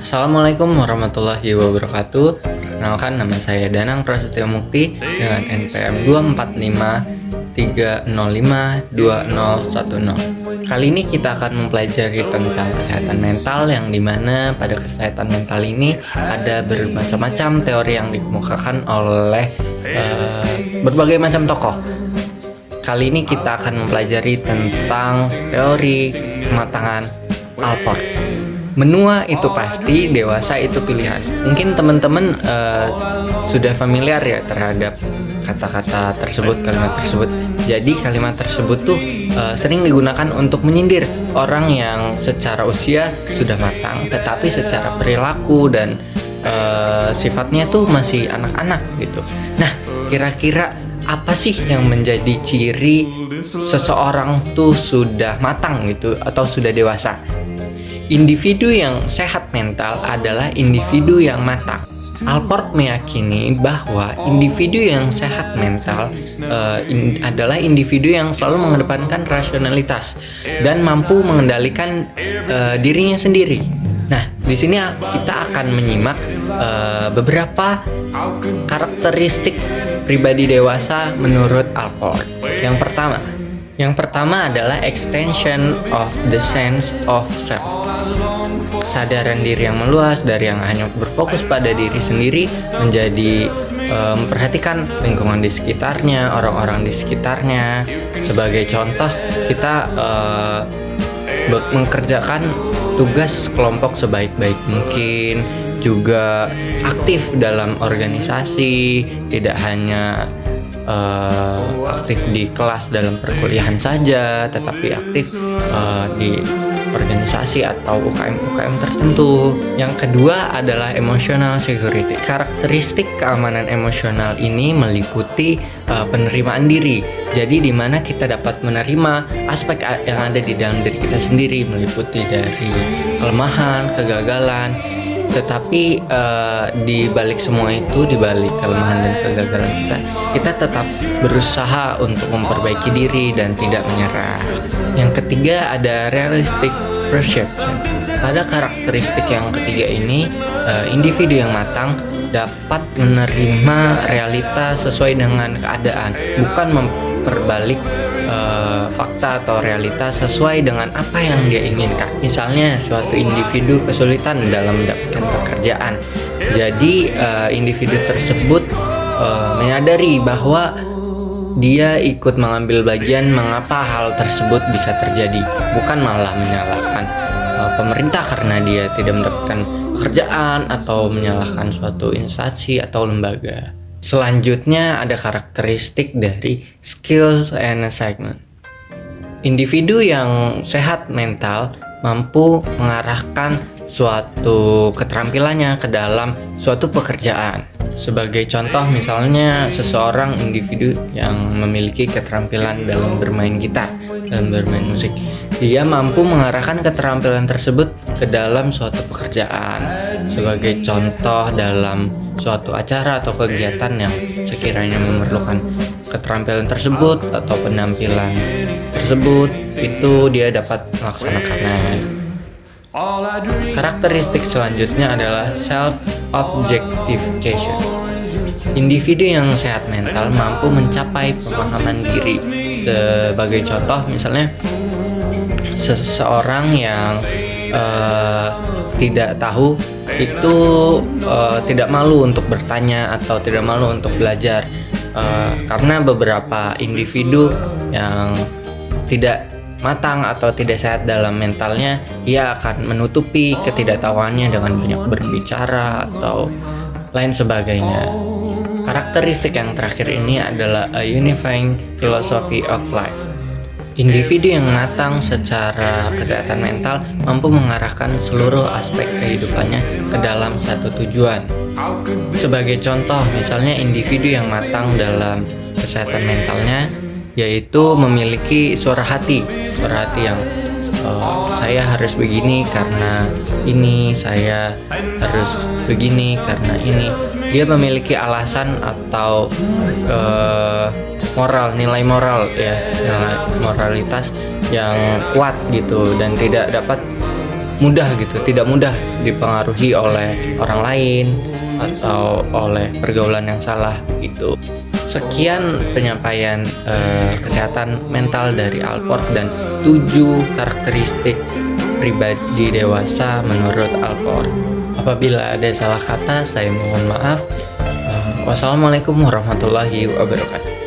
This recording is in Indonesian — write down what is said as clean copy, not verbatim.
Assalamualaikum warahmatullahi wabarakatuh. Perkenalkan, nama saya Danang Prasetyo Mukti dengan NPM 24530521010. Kali ini kita akan mempelajari tentang kesehatan mental, yang dimana pada kesehatan mental ini ada bermacam-macam teori yang dikemukakan oleh berbagai macam tokoh. Kali ini kita akan mempelajari tentang teori kematangan Allport. Menua itu pasti, dewasa itu pilihan. Mungkin teman-teman sudah familiar ya terhadap kata-kata tersebut, kalimat tersebut. Jadi kalimat tersebut tuh sering digunakan untuk menyindir orang yang secara usia sudah matang, tetapi secara perilaku dan sifatnya tuh masih anak-anak gitu. Nah, kira-kira apa sih yang menjadi ciri seseorang tuh sudah matang gitu atau sudah dewasa? Individu yang sehat mental adalah individu yang matang. Allport meyakini bahwa individu yang sehat mental adalah individu yang selalu mengedepankan rasionalitas dan mampu mengendalikan dirinya sendiri. Nah, di sini kita akan menyimak beberapa karakteristik pribadi dewasa menurut Allport. Yang pertama adalah extension of the sense of self. Kesadaran diri yang meluas dari yang hanya berfokus pada diri sendiri menjadi memperhatikan lingkungan di sekitarnya, orang-orang di sekitarnya. Sebagai contoh, kita mengerjakan tugas kelompok sebaik-baik mungkin, juga aktif dalam organisasi, tidak hanya aktif di kelas dalam perkuliahan saja, tetapi aktif di organisasi atau UKM tertentu. Yang kedua adalah emotional security. Karakteristik keamanan emosional ini meliputi penerimaan diri. Jadi di mana kita dapat menerima aspek yang ada di dalam diri kita sendiri, meliputi dari kelemahan, kegagalan. Tetapi di balik semua itu, di balik kelemahan dan kegagalan kita tetap berusaha untuk memperbaiki diri dan tidak menyerah. Yang ketiga ada realistic perception. Pada karakteristik yang ketiga ini, individu yang matang dapat menerima realita sesuai dengan keadaan, bukan memperbalik fakta atau realita sesuai dengan apa yang dia inginkan. Misalnya suatu individu kesulitan dalam mendapatkan pekerjaan, jadi individu tersebut menyadari bahwa dia ikut mengambil bagian mengapa hal tersebut bisa terjadi, bukan malah menyalahkan pemerintah karena dia tidak mendapatkan pekerjaan atau menyalahkan suatu instansi atau lembaga. Selanjutnya ada karakteristik dari skills and assignment. Individu yang sehat mental mampu mengarahkan suatu keterampilannya ke dalam suatu pekerjaan. Sebagai contoh, misalnya seseorang individu yang memiliki keterampilan dalam bermain gitar, dalam bermain musik, dia mampu mengarahkan keterampilan tersebut ke dalam suatu pekerjaan. Sebagai contoh, dalam suatu acara atau kegiatan yang sekiranya memerlukan keterampilan tersebut atau penampilan tersebut, itu dia dapat melaksanakannya. Karakteristik selanjutnya adalah self-objectification. Individu yang sehat mental mampu mencapai pemahaman diri. Sebagai contoh, misalnya seseorang yang tidak tahu itu tidak malu untuk bertanya atau tidak malu untuk belajar, karena beberapa individu yang tidak matang atau tidak sehat dalam mentalnya, ia akan menutupi ketidaktahuannya dengan banyak berbicara atau lain sebagainya. Karakteristik yang terakhir ini adalah a unifying philosophy of life. Individu yang matang secara kesehatan mental mampu mengarahkan seluruh aspek kehidupannya ke dalam satu tujuan. Sebagai contoh, misalnya individu yang matang dalam kesehatan mentalnya yaitu memiliki suara hati yang saya harus begini karena ini, saya harus begini karena ini. Dia memiliki alasan atau nilai moral ya, nilai moralitas yang kuat gitu, dan tidak dapat mudah gitu, tidak mudah dipengaruhi oleh orang lain atau oleh pergaulan yang salah gitu. Sekian penyampaian kesehatan mental dari Alport dan 7 karakteristik pribadi dewasa menurut Alport. Apabila ada salah kata, saya mohon maaf. Wassalamualaikum warahmatullahi wabarakatuh.